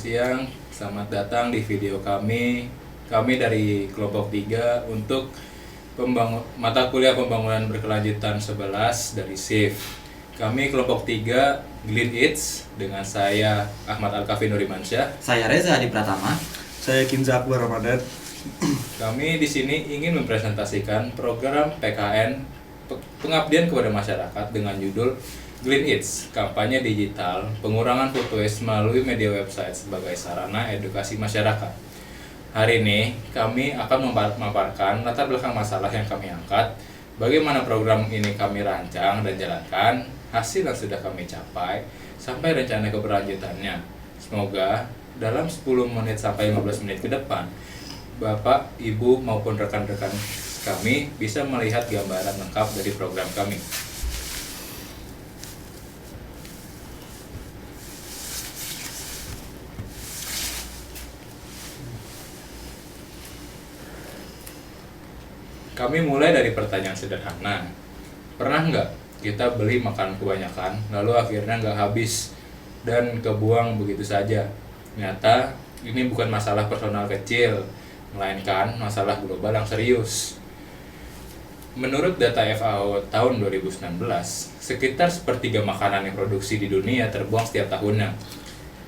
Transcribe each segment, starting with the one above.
siang, selamat datang di video kami. Kami dari kelompok 3 untuk mata kuliah pembangunan berkelanjutan 11 dari SIF. Kami kelompok 3 Glean Eats dengan saya Ahmad Al-Kafi Nurimansyah. Saya Reza Adi Pratama. Saya Kinza Akbar Ramadan. Kami di sini ingin mempresentasikan program PKN Pengabdian kepada Masyarakat dengan judul Glean Eats, kampanye digital, pengurangan food waste melalui media website sebagai sarana edukasi masyarakat. Hari ini kami akan memaparkan latar belakang masalah yang kami angkat, bagaimana program ini kami rancang dan jalankan, hasil yang sudah kami capai, sampai rencana keberlanjutannya. Semoga dalam 10 menit sampai 15 menit ke depan, Bapak, Ibu maupun rekan-rekan kami bisa melihat gambaran lengkap dari program kami. Kami mulai dari pertanyaan sederhana. Pernah nggak kita beli makanan kebanyakan, lalu akhirnya nggak habis dan kebuang begitu saja? Ternyata ini bukan masalah personal kecil, melainkan masalah global yang serius. Menurut data FAO tahun 2019, sekitar sepertiga makanan yang produksi di dunia terbuang setiap tahunnya.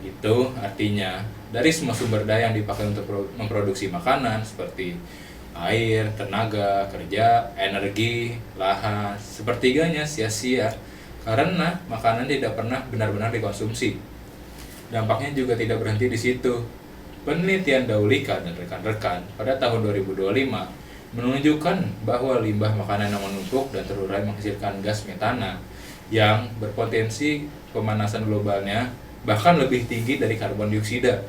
Itu artinya dari semua sumber daya yang dipakai untuk memproduksi makanan seperti air, tenaga, kerja, energi, lahan, sepertiganya sia-sia karena makanan tidak pernah benar-benar dikonsumsi. Dampaknya juga tidak berhenti di situ. Penelitian Daulika dan rekan-rekan pada tahun 2025 menunjukkan bahwa limbah makanan yang menumpuk dan terurai menghasilkan gas metana yang berpotensi pemanasan globalnya bahkan lebih tinggi dari karbon dioksida.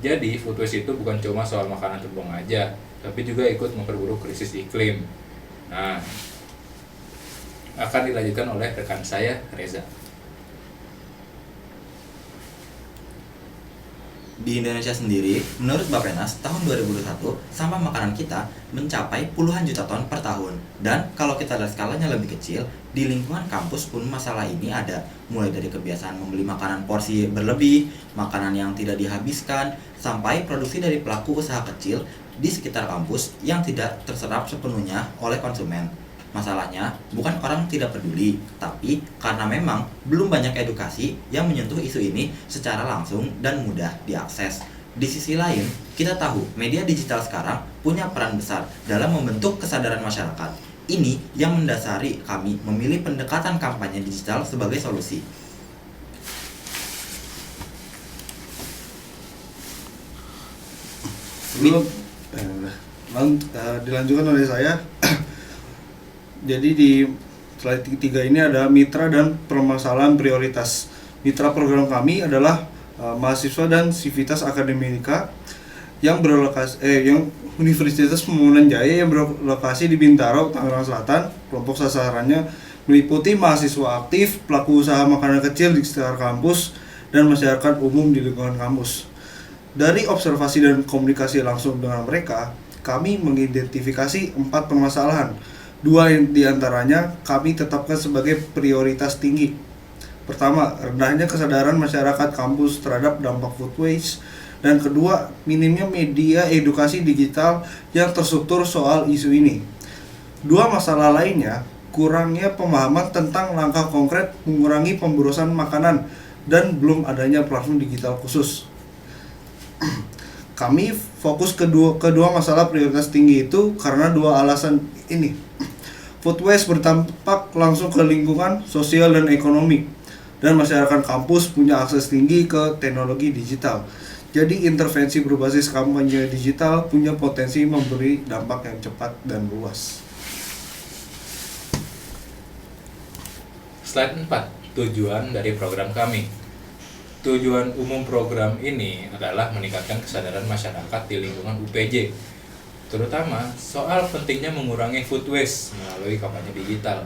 Jadi food waste itu bukan cuma soal makanan terbuang aja, tapi juga ikut memperburuk krisis iklim. Nah, akan dilanjutkan oleh rekan saya, Reza. Di Indonesia sendiri, menurut Bappenas, tahun 2021, sampah makanan kita mencapai puluhan juta ton per tahun. Dan kalau kita lihat skalanya lebih kecil, di lingkungan kampus pun masalah ini ada. Mulai dari kebiasaan membeli makanan porsi berlebih, makanan yang tidak dihabiskan, sampai produksi dari pelaku usaha kecil di sekitar kampus yang tidak terserap sepenuhnya oleh konsumen. Masalahnya bukan orang tidak peduli, tapi karena memang belum banyak edukasi yang menyentuh isu ini secara langsung dan mudah diakses. Di sisi lain, kita tahu media digital sekarang punya peran besar dalam membentuk kesadaran masyarakat. Ini yang mendasari kami memilih pendekatan kampanye digital sebagai solusi. Dilanjutkan oleh saya. Jadi di slide 3 ini ada mitra dan permasalahan prioritas. Mitra program kami adalah mahasiswa dan Civitas Akademika yang Universitas Pembangunan Jaya yang berlokasi di Bintaro, Tangerang Selatan. Kelompok sasarannya meliputi mahasiswa aktif, pelaku usaha makanan kecil di sekitar kampus, dan masyarakat umum di lingkungan kampus. Dari observasi dan komunikasi langsung dengan mereka, kami mengidentifikasi 4 permasalahan. 2 di antaranya kami tetapkan sebagai prioritas tinggi. Pertama, rendahnya kesadaran masyarakat kampus terhadap dampak food waste. Dan kedua, minimnya media edukasi digital yang terstruktur soal isu ini. 2 masalah lainnya, kurangnya pemahaman tentang langkah konkret mengurangi pemborosan makanan dan belum adanya platform digital khusus. Kami fokus kedua masalah prioritas tinggi itu karena 2 alasan ini. Food waste berdampak langsung ke lingkungan, sosial, dan ekonomi. Dan masyarakat kampus punya akses tinggi ke teknologi digital. Jadi intervensi berbasis kampanye digital punya potensi memberi dampak yang cepat dan luas. Slide 4, tujuan dari program kami. Tujuan umum program ini adalah meningkatkan kesadaran masyarakat di lingkungan UPJ, terutama soal pentingnya mengurangi food waste melalui kampanye digital.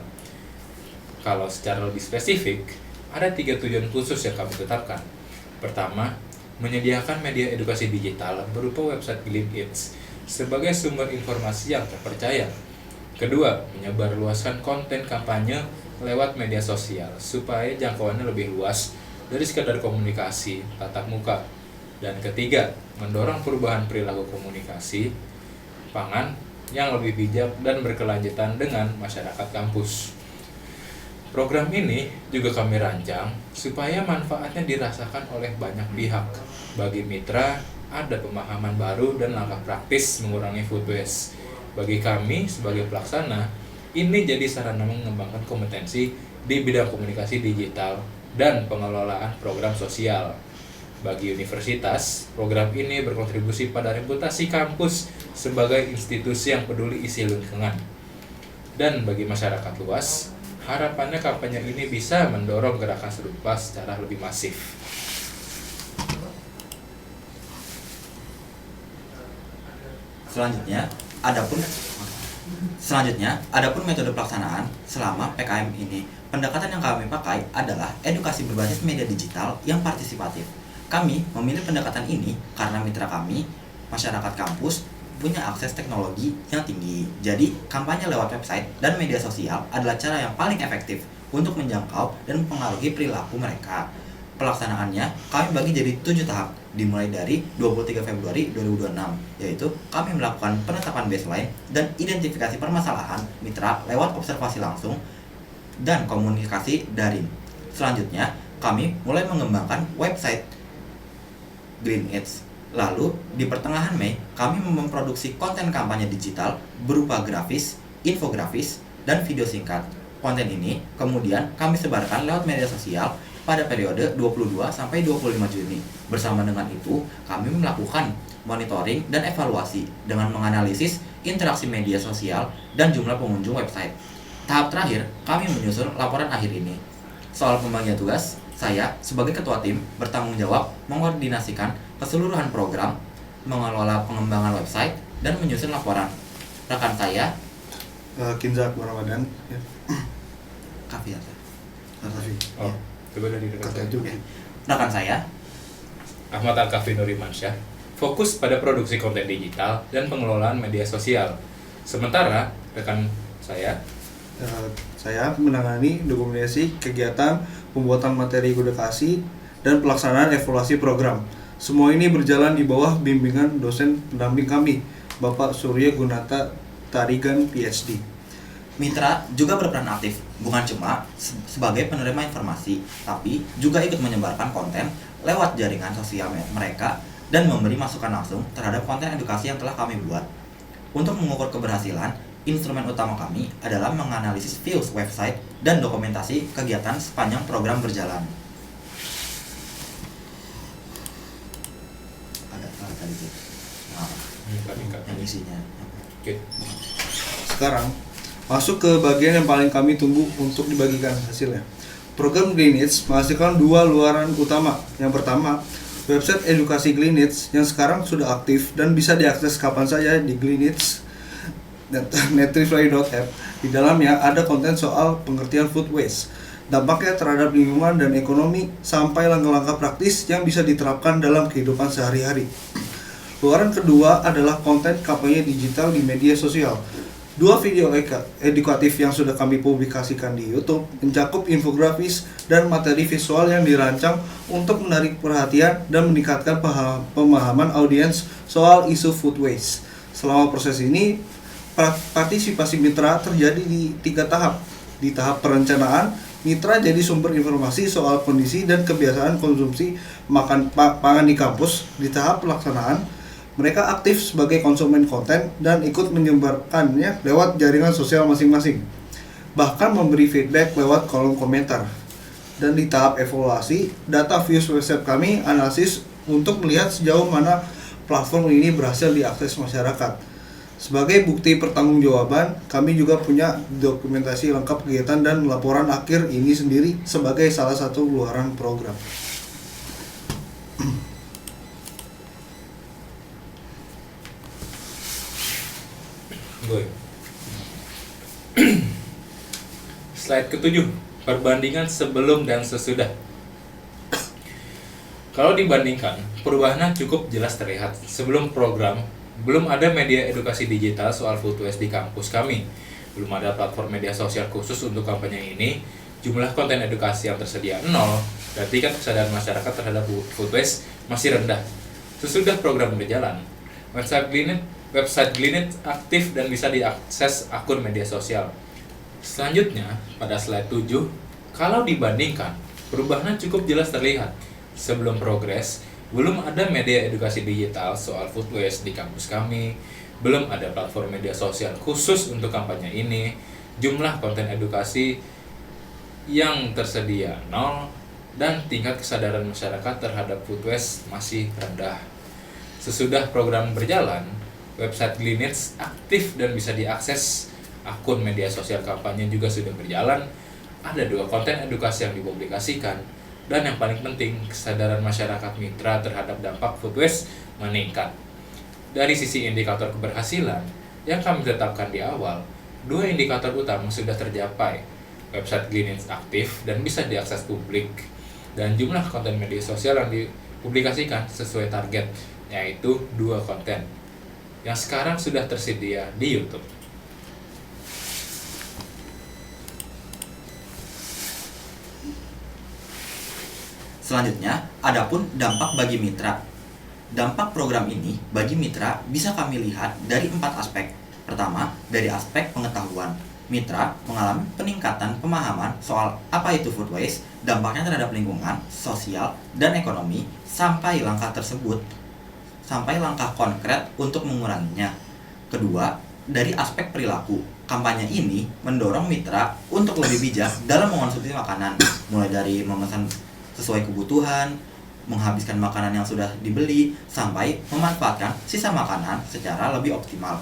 Kalau secara lebih spesifik, ada 3 tujuan khusus yang kami tetapkan. Pertama, menyediakan media edukasi digital berupa website Glean Eats sebagai sumber informasi yang terpercaya. Kedua, menyebarluaskan konten kampanye lewat media sosial supaya jangkauannya lebih luas dari sekadar komunikasi tatap muka. Dan ketiga, mendorong perubahan perilaku komunikasi pangan yang lebih bijak dan berkelanjutan dengan masyarakat kampus. Program ini juga kami rancang supaya manfaatnya dirasakan oleh banyak pihak. Bagi mitra, ada pemahaman baru dan langkah praktis mengurangi food waste. Bagi kami sebagai pelaksana, ini jadi sarana mengembangkan kompetensi di bidang komunikasi digital dan pengelolaan program sosial. Bagi universitas, program ini berkontribusi pada reputasi kampus sebagai institusi yang peduli isi lingkungan. Dan bagi masyarakat luas, harapannya kampanye ini bisa mendorong gerakan serupa secara lebih masif. Adapun metode pelaksanaan selama PKM ini, pendekatan yang kami pakai adalah edukasi berbasis media digital yang partisipatif. Kami memilih pendekatan ini karena mitra kami, masyarakat kampus, punya akses teknologi yang tinggi. Jadi, kampanye lewat website dan media sosial adalah cara yang paling efektif untuk menjangkau dan mempengaruhi perilaku mereka. Pelaksanaannya kami bagi jadi 7 tahap, dimulai dari 23 Februari 2026, yaitu kami melakukan penetapan baseline dan identifikasi permasalahan mitra lewat observasi langsung dan komunikasi daring. Selanjutnya, kami mulai mengembangkan website Greenage. Lalu, di pertengahan Mei, kami memproduksi konten kampanye digital berupa grafis, infografis, dan video singkat. Konten ini kemudian kami sebarkan lewat media sosial pada periode 22 sampai 25 Juni. Bersama dengan itu, kami melakukan monitoring dan evaluasi dengan menganalisis interaksi media sosial dan jumlah pengunjung website. Tahap terakhir, kami menyusun laporan akhir ini. Soal pembagian tugas, saya sebagai ketua tim bertanggung jawab mengkoordinasikan keseluruhan program, mengelola pengembangan website, dan menyusun laporan. Rekan saya, Kinza Ramadan, ya. Kafi. Oh, coba dari rekan Kakak saya. juga. Rekan saya, Ahmad Al-Kafi Nurimansyah, fokus pada produksi konten digital dan pengelolaan media sosial. Sementara rekan saya, Saya menangani dokumentasi kegiatan pembuatan materi edukasi dan pelaksanaan evaluasi program. Semua ini berjalan di bawah bimbingan dosen pendamping kami, Bapak Surya Gunata Tarigan, PhD. mitra juga berperan aktif, bukan cuma sebagai penerima informasi, tapi juga ikut menyebarkan konten lewat jaringan sosial mereka dan memberi masukan langsung terhadap konten edukasi yang telah kami buat. Untuk mengukur keberhasilan, instrumen utama kami adalah menganalisis views website dan dokumentasi kegiatan sepanjang program berjalan. Ada tadi tuh. Nah, yang isinya. Oke. Sekarang masuk ke bagian yang paling kami tunggu untuk dibagikan hasilnya. Program Greenage menghasilkan 2 luaran utama. Yang pertama, website edukasi Greenage yang sekarang sudah aktif dan bisa diakses kapan saja di Greenage netrifly.app. Di dalamnya ada konten soal pengertian food waste, dampaknya terhadap lingkungan dan ekonomi, sampai langkah-langkah praktis yang bisa diterapkan dalam kehidupan sehari-hari. Luaran kedua adalah konten kampanye digital di media sosial. 2 video edukatif yang sudah kami publikasikan di YouTube mencakup infografis dan materi visual yang dirancang untuk menarik perhatian dan meningkatkan pemahaman audiens soal isu food waste. Selama proses ini, partisipasi mitra terjadi di 3 tahap. Di tahap perencanaan, mitra jadi sumber informasi soal kondisi dan kebiasaan konsumsi pangan di kampus. Di tahap pelaksanaan, mereka aktif sebagai konsumen konten dan ikut menyebarkannya lewat jaringan sosial masing-masing, bahkan memberi feedback lewat kolom komentar. Dan di tahap evaluasi, data views website kami analisis untuk melihat sejauh mana platform ini berhasil diakses masyarakat. Sebagai bukti pertanggungjawaban, kami juga punya dokumentasi lengkap kegiatan dan laporan akhir ini sendiri sebagai salah satu luaran program. Slide ke-7, perbandingan sebelum dan sesudah. Kalau dibandingkan, perubahannya cukup jelas terlihat. Sebelum program, belum ada media edukasi digital soal food waste di kampus kami. Belum ada platform media sosial khusus untuk kampanye ini. Jumlah konten edukasi yang tersedia nol, dan tingkat kesadaran masyarakat terhadap food waste masih rendah. Sesudah program berjalan, website Gleanit aktif dan bisa diakses akun media sosial. Selanjutnya, pada slide 7, kalau dibandingkan, perubahan cukup jelas terlihat. Sebelum progres, belum ada media edukasi digital soal food waste di kampus kami, belum ada platform media sosial khusus untuk kampanye ini, jumlah konten edukasi yang tersedia nol, dan tingkat kesadaran masyarakat terhadap food waste masih rendah. Sesudah program berjalan, website Gleanit aktif dan bisa diakses, akun media sosial kampanye juga sudah berjalan, ada 2 konten edukasi yang dipublikasikan, dan yang paling penting, kesadaran masyarakat mitra terhadap dampak food waste meningkat. Dari sisi indikator keberhasilan yang kami tetapkan di awal, 2 indikator utama sudah tercapai. Website Gleanit aktif dan bisa diakses publik, dan jumlah konten media sosial yang dipublikasikan sesuai target, yaitu 2 konten yang sekarang sudah tersedia di YouTube. Selanjutnya, adapun dampak bagi mitra. Dampak program ini bagi mitra bisa kami lihat dari 4 aspek. Pertama, dari aspek pengetahuan. Mitra mengalami peningkatan pemahaman soal apa itu food waste, dampaknya terhadap lingkungan, sosial, dan ekonomi, sampai langkah konkret untuk menguranginya. Kedua, dari aspek perilaku. Kampanye ini mendorong mitra untuk lebih bijak dalam mengonsumsi makanan, mulai dari memesan sesuai kebutuhan, menghabiskan makanan yang sudah dibeli, sampai memanfaatkan sisa makanan secara lebih optimal.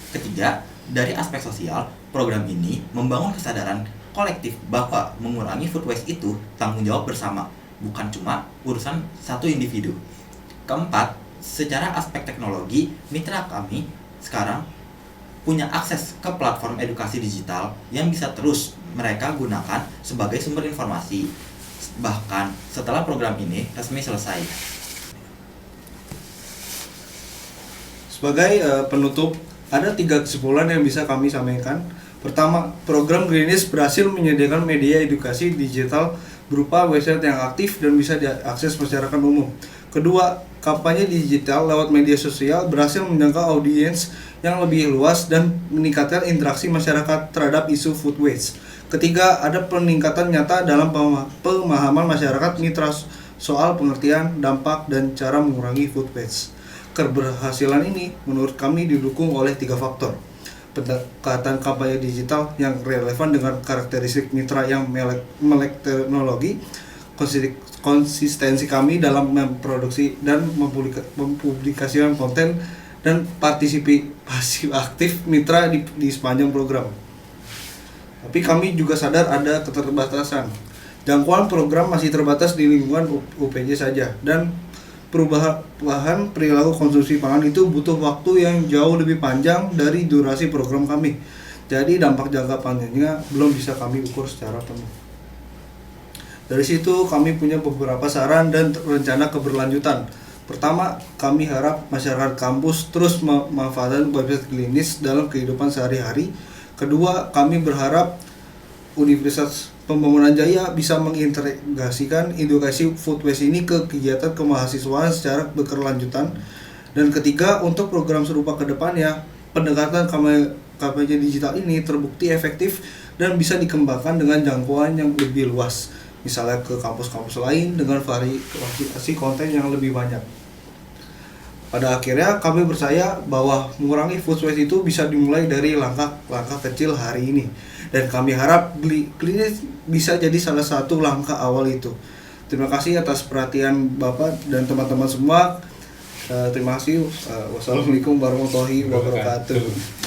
Ketiga, dari aspek sosial, program ini membangun kesadaran kolektif bahwa mengurangi food waste itu tanggung jawab bersama, bukan cuma urusan satu individu. Keempat, secara aspek teknologi, mitra kami sekarang punya akses ke platform edukasi digital yang bisa terus mereka gunakan sebagai sumber informasi, bahkan setelah program ini resmi selesai. Sebagai penutup, ada 3 kesimpulan yang bisa kami sampaikan. Pertama, program Gleanit berhasil menyediakan media edukasi digital berupa website yang aktif dan bisa diakses masyarakat umum. Kedua, kampanye digital lewat media sosial berhasil menjangkau audiens yang lebih luas dan meningkatkan interaksi masyarakat terhadap isu food waste. Ketiga, ada peningkatan nyata dalam pemahaman masyarakat mitra soal pengertian, dampak, dan cara mengurangi food waste. Keberhasilan ini menurut kami didukung oleh 3 faktor. Pendekatan kampanye digital yang relevan dengan karakteristik mitra yang melek teknologi, konsistensi kami dalam memproduksi dan mempublikasikan konten, dan partisipasi aktif mitra di sepanjang program. Tapi kami juga sadar ada keterbatasan. Jangkauan program masih terbatas di lingkungan UPJ saja, dan perubahan perilaku konsumsi pangan itu butuh waktu yang jauh lebih panjang dari durasi program kami. Jadi dampak jangka panjangnya belum bisa kami ukur secara penuh. Dari situ kami punya beberapa saran dan rencana keberlanjutan. Pertama, kami harap masyarakat kampus terus memanfaatkan website Gleanit dalam kehidupan sehari-hari. Kedua, kami berharap Universitas Pembangunan Jaya bisa mengintegrasikan edukasi food waste ini ke kegiatan kemahasiswaan secara berkelanjutan. Dan ketiga, untuk program serupa ke depannya, pendekatan kampanye digital ini terbukti efektif dan bisa dikembangkan dengan jangkauan yang lebih luas, misalnya ke kampus-kampus lain dengan variasi konten yang lebih banyak. Pada akhirnya kami percaya bahwa mengurangi food waste itu bisa dimulai dari langkah-langkah kecil hari ini, dan kami harap Gleanit bisa jadi salah satu langkah awal itu. Terima kasih atas perhatian Bapak dan teman-teman semua. Terima kasih. Wassalamualaikum warahmatullahi wabarakatuh.